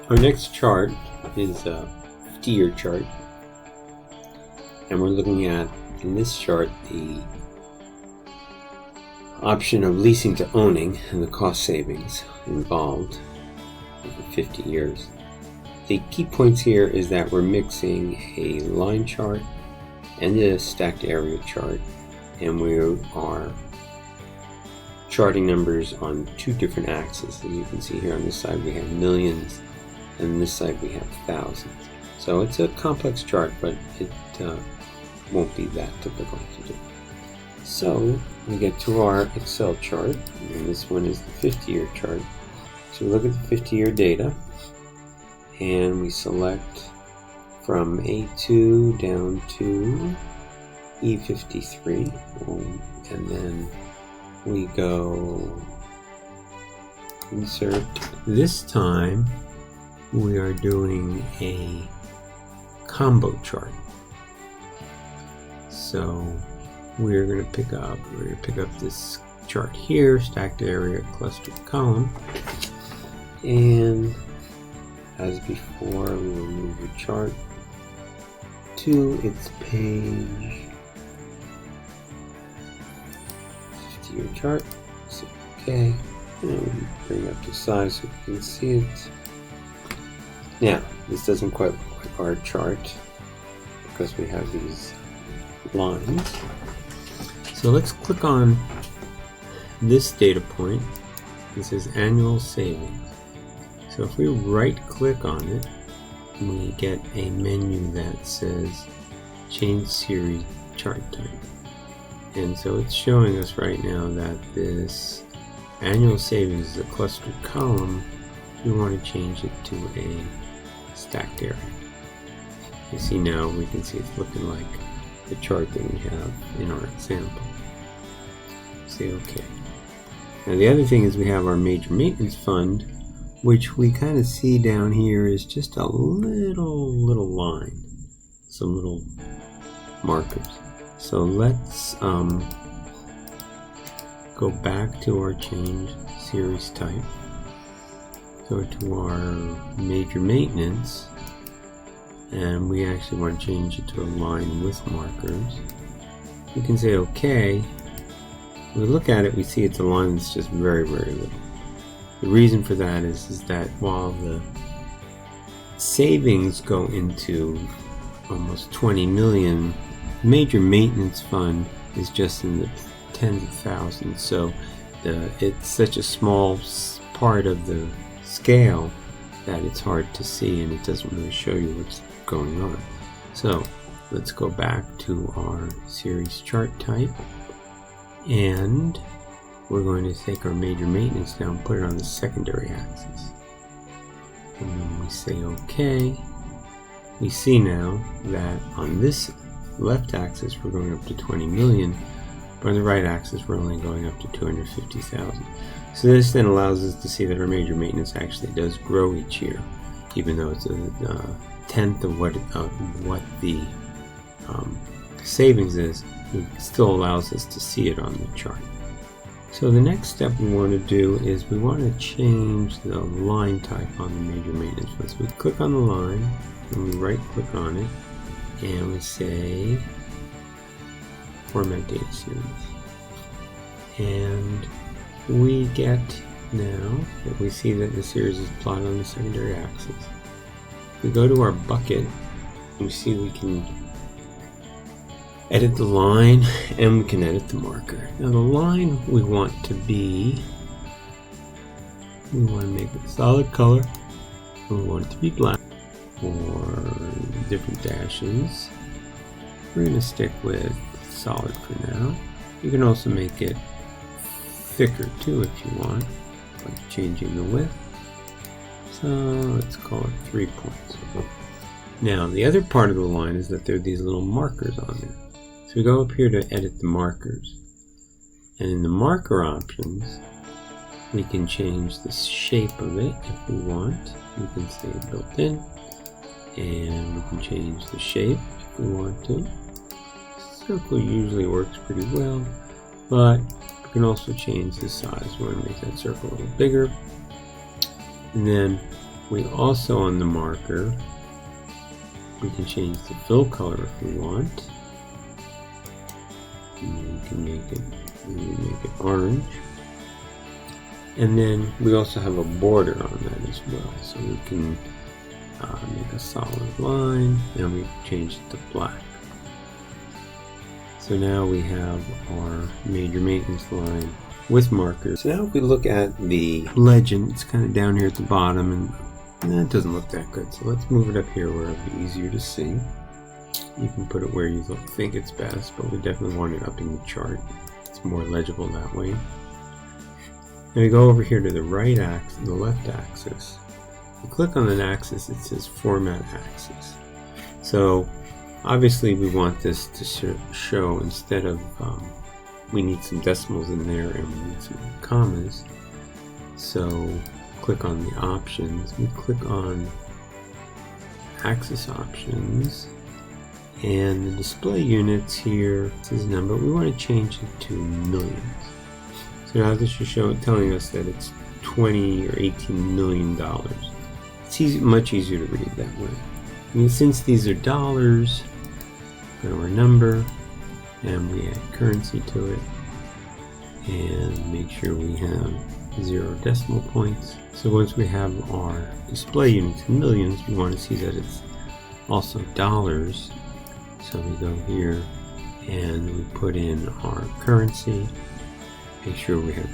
Our next chart is a 50-year chart, and we're looking at, in this chart, the option of leasing to owning and the cost savings involved over 50 years. The key points here is that we're mixing a line chart and a stacked area chart, and we are charting numbers on two different axes. As you can see here, on this side we have millions, and on this side we have thousands. So it's a complex chart, but it won't be that difficult to do. So we get to our Excel chart, and this one is the 50-year chart. So we look at the 50-year data, and we select from A2 down to E53, and then we go insert. This time we are doing a combo chart. So we're going to pick up this chart here, stacked area, clustered column, and as before, we will move the chart to its page. 50-year chart. So, okay, and bring up the size so you can see it. Now, this doesn't quite look like our chart because we have these lines. So let's click on this data point. This is annual savings. So if we right click on it, we get a menu that says change series chart type. And so it's showing us right now that this annual savings is a clustered column. We want to change it to a stacked area. You see now, we can see it's looking like the chart that we have in our example. Say OK. Now the other thing is we have our major maintenance fund, which we kind of see down here is just a little line, some little markers. So let's go back to our change series type, go to our major maintenance, and we actually want to change it to a line with markers. We can say OK. When we look at it, we see it's a line that's just very little. The reason for that is that while the savings go into almost 20 million, major maintenance fund is just in the tens of thousands. So it's such a small part of the scale that it's hard to see, and it doesn't really show you what's going on. So let's go back to our series chart type, and we're going to take our major maintenance now and put it on the secondary axis. And then we say OK. We see now that on this left axis we're going up to 20 million, but on the right axis we're only going up to 250,000. So this then allows us to see that our major maintenance actually does grow each year, even though it's a tenth of what the savings is. It still allows us to see it on the chart. So the next step we want to do is we want to change the line type on the major maintenance fund. So we click on the line and we right click on it and we say format data series, and we get now that we see that the series is plotted on the secondary axis. We go to our bucket, you see we can edit the line and we can edit the marker. Now the line we want to make it a solid color, and we want it to be black. For different dashes, we're going to stick with solid for now. You can also make it thicker too if you want, like changing the width. So let's call it 3 points. Now the other part of the line is that there are these little markers on there. So we go up here to edit the markers, and in the marker options we can change the shape of it if we want. We can say built in, and we can change the shape if we want to. Circle usually works pretty well, but we can also change the size. We want to make that circle a little bigger, and then We also, on the marker, we can change the fill color if we want. And we can make it orange. And then we also have a border on that as well. So we can make a solid line, and we change it to black. So now we have our major maintenance line with markers. So now if we look at the legend, it's kind of down here at the bottom, and that doesn't look that good. So let's move it up here where it'll be easier to see. You can put it where you think it's best, but we definitely want it up in the chart. It's more legible that way. Then we go over here to the right axis, the left axis. You click on an axis, it says Format Axis. So obviously we want this to show, instead of, we need some decimals in there and we need some commas. So click on the options, we click on Axis Options, and the display units here, this is number, we want to change it to millions. So now this is telling us that it's $20 or $18 million. It's much easier to read that way. And since these are dollars, go to our number, and we add currency to it, and make sure we have 0 decimal points. So once we have our display units in millions, we want to see that it's also dollars. So we go here and we put in our currency, make sure we have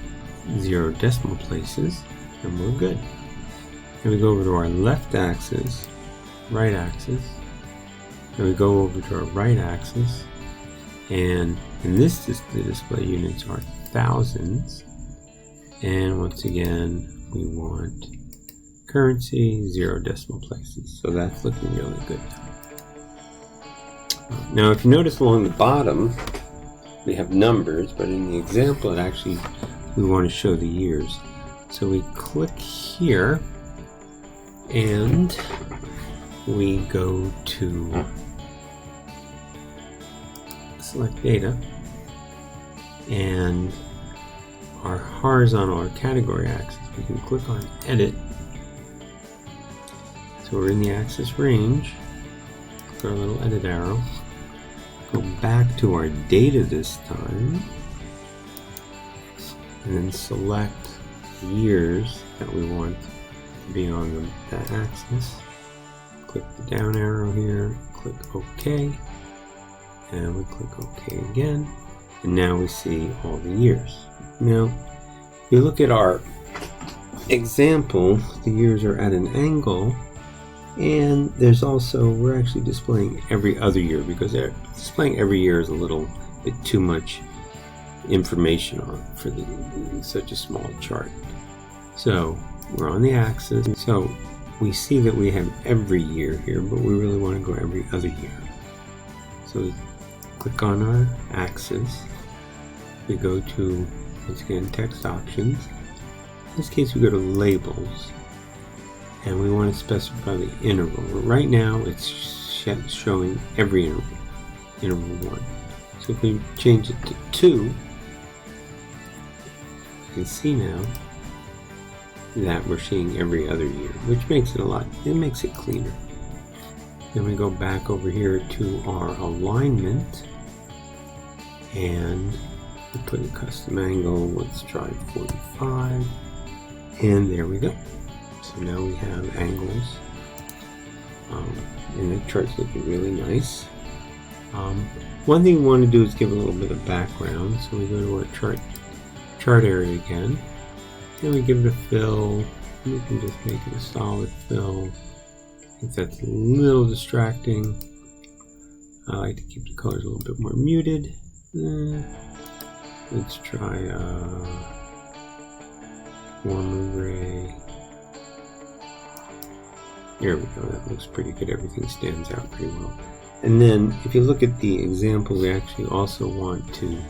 0 decimal places, and we're good. And we go over to our left axis, right axis, and we go over to our right axis, and in this the display units are thousands, and once again we want currency, 0 decimal places. So that's looking really good. Now if you notice along the bottom we have numbers, but in the example we want to show the years. So we click here and we go to select data, and our horizontal or category axis, we can click on edit. So we're in the axis range, click our little edit arrow, go back to our data this time, and then select years that we want to be on that axis. Click the down arrow here, click OK, and we click OK again, and now we see all the years. Now, if you look at our example, the years are at an angle, and there's also, we're actually displaying every other year, because displaying every year is a little bit too much information for such a small chart. So we're on the axis, so we see that we have every year here, but we really want to go every other year. So we click on our axis, we go to, once again, text options. In this case we go to labels, and we want to specify the interval. Right now it's showing every interval 1. So if we change it to 2, you can see now that we're seeing every other year, which makes it cleaner. Then we go back over here to our alignment, and we put a custom angle. Let's try 45, and there we go. So now we have angles, and the chart's looking really nice. One thing we want to do is give a little bit of background, so we go to our chart area again, and we give it a fill. We can just make it a solid fill. I think that's a little distracting. I like to keep the colors a little bit more muted. Let's try warmer gray. There we go, that looks pretty good. Everything stands out pretty well. And then if you look at the example, we actually also want to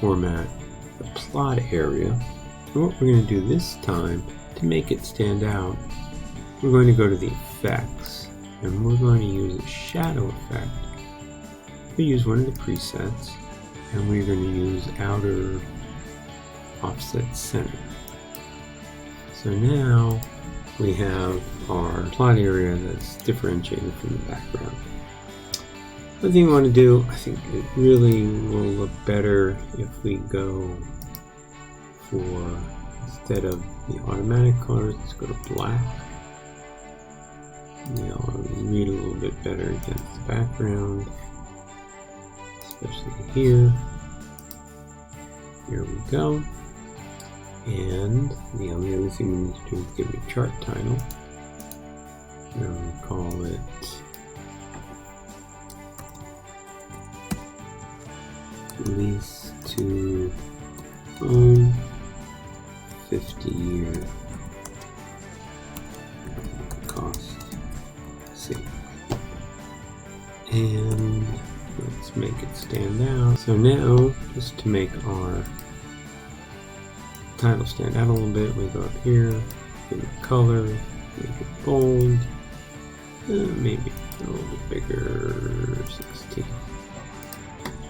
format the plot area. And what we're going to do this time, to make it stand out, we're going to go to the effects, and we're going to use a shadow effect. We use one of the presets, and we're going to use outer offset center. So now we have our plot area that's differentiated from the background. One thing we want to do, I think it really will look better if we go for, instead of the automatic colors, let's go to black. They'll read a little bit better against the background, especially here. Here we go. And the only other thing we need to do is give it a chart title. And we call it Lease to Own 50-year cost savings. And let's make it stand out. So now, just to make our title stand out a little bit, we go up here, give it color, make it bold, maybe a little bit bigger, 16.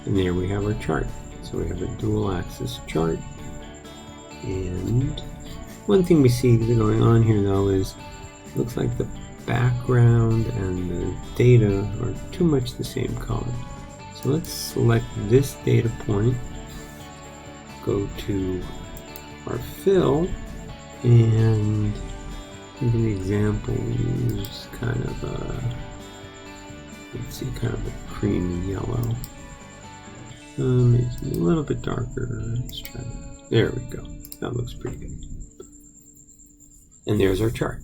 And there we have our chart. So we have a dual axis chart. And one thing we see going on here though is it looks like the background and the data are too much the same color. So let's select this data point, go to our fill, and give an example, use kind of a, let's see, kind of a creamy yellow. Maybe a little bit darker. Let's try that. There we go. That looks pretty good. And there's our chart.